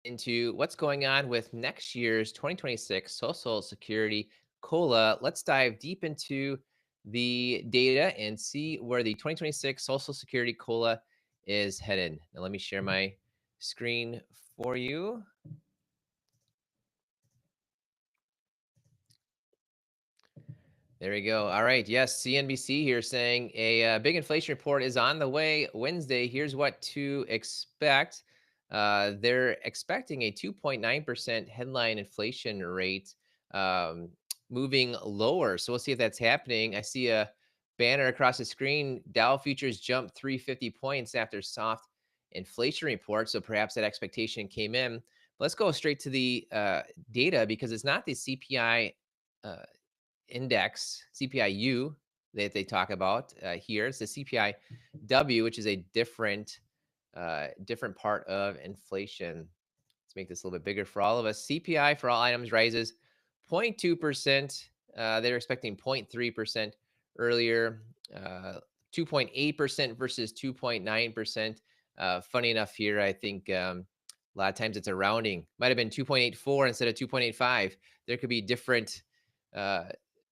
into what's going on with next year's 2026 Social Security COLA. Let's dive deep into the data and see where the 2026 Social Security COLA is headed. Now, let me share my screen for you. There we go. All right. Yes, CNBC here saying a big inflation report is on the way Wednesday. Here's what to expect. They're expecting a 2.9% headline inflation rate, um, moving lower. So we'll see if that's happening. I see a banner across the screen. Dow futures jumped 350 points after soft inflation report. So perhaps that expectation came in. Let's go straight to the data because it's not the CPI. Index, CPI-U, that they talk about here. It's the CPI-W, which is a different part of inflation. Let's make this a little bit bigger for all of us. CPI for all items rises 0.2%. They're expecting 0.3% earlier, 2.8% versus 2.9%. Funny enough here, I think a lot of times it's a rounding. Might have been 2.84 instead of 2.85. There could be different uh,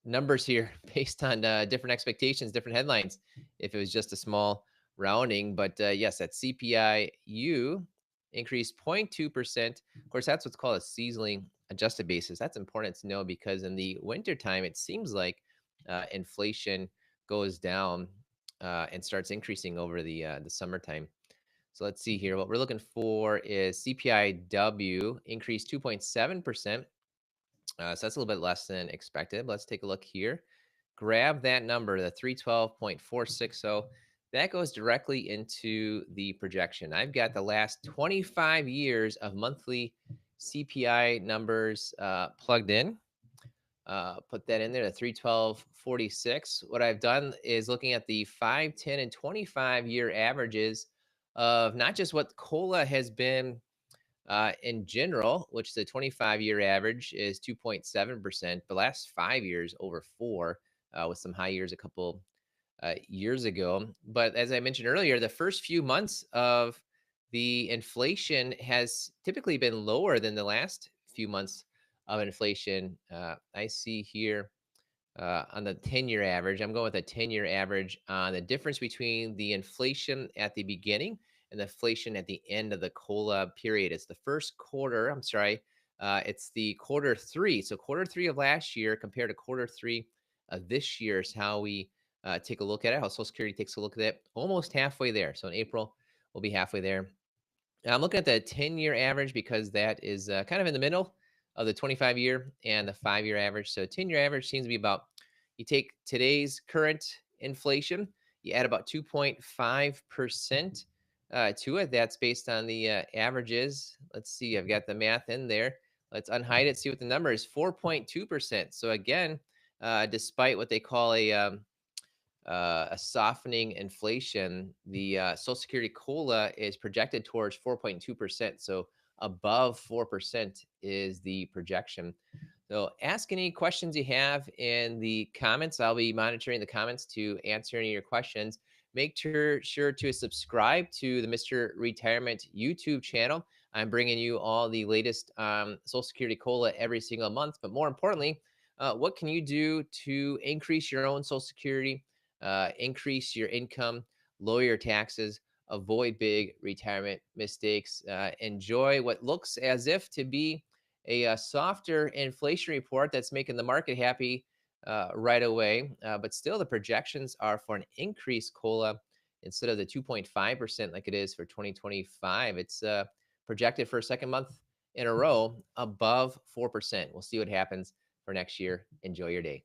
numbers here based on different expectations, different headlines, if it was just a small rounding. But yes, that CPI-U increased 0.2%. Of course, that's what's called a seasonally adjusted basis. That's important to know because in the wintertime, it seems like inflation goes down and starts increasing over the summertime. So let's see here. What we're looking for is CPI-W increased 2.7%. So that's a little bit less than expected. Let's take a look here. Grab that number, the 312.460. That goes directly into the projection. I've got the last 25 years of monthly CPI numbers plugged in. Put that in there, the 312.46. What I've done is looking at the 5, 10, and 25 year averages of not just what COLA has been in general, which the 25-year average is 2.7%. The last 5 years, over 4, with some high years a couple years ago. But as I mentioned earlier, the first few months of the inflation has typically been lower than the last few months of inflation. I see here on the 10-year average. I'm going with a 10-year average on the difference between the inflation at the beginning and the inflation at the end of the COLA period. It's the first quarter. I'm sorry. It's the quarter three. So quarter three of last year compared to quarter three of this year is how we take a look at it. How Social Security takes a look at it. Almost halfway there. So in April, we'll be halfway there. I'm looking at the 10-year average because that is kind of in the middle of the 25-year and the 5-year average. So 10-year average seems to be about, you take today's current inflation, you add about 2.5% to it. That's based on the averages. Let's see, I've got the math in there. Let's unhide it, see what the number is, 4.2%. So again, despite what they call a softening inflation, the Social Security COLA is projected towards 4.2%. So above 4% is the projection. So ask any questions you have in the comments. I'll be monitoring the comments to answer any of your questions. Make sure to subscribe to the Mr. Retirement YouTube channel. I'm bringing you all the latest Social Security COLA every single month. But more importantly, what can you do to increase your own Social Security, increase your income, lower your taxes, avoid big retirement mistakes, enjoy what looks as if to be a softer inflation report that's making the market happy right away. But still, the projections are for an increased COLA instead of the 2.5% like it is for 2025. It's projected for a second month in a row above 4%. We'll see what happens for next year. Enjoy your day.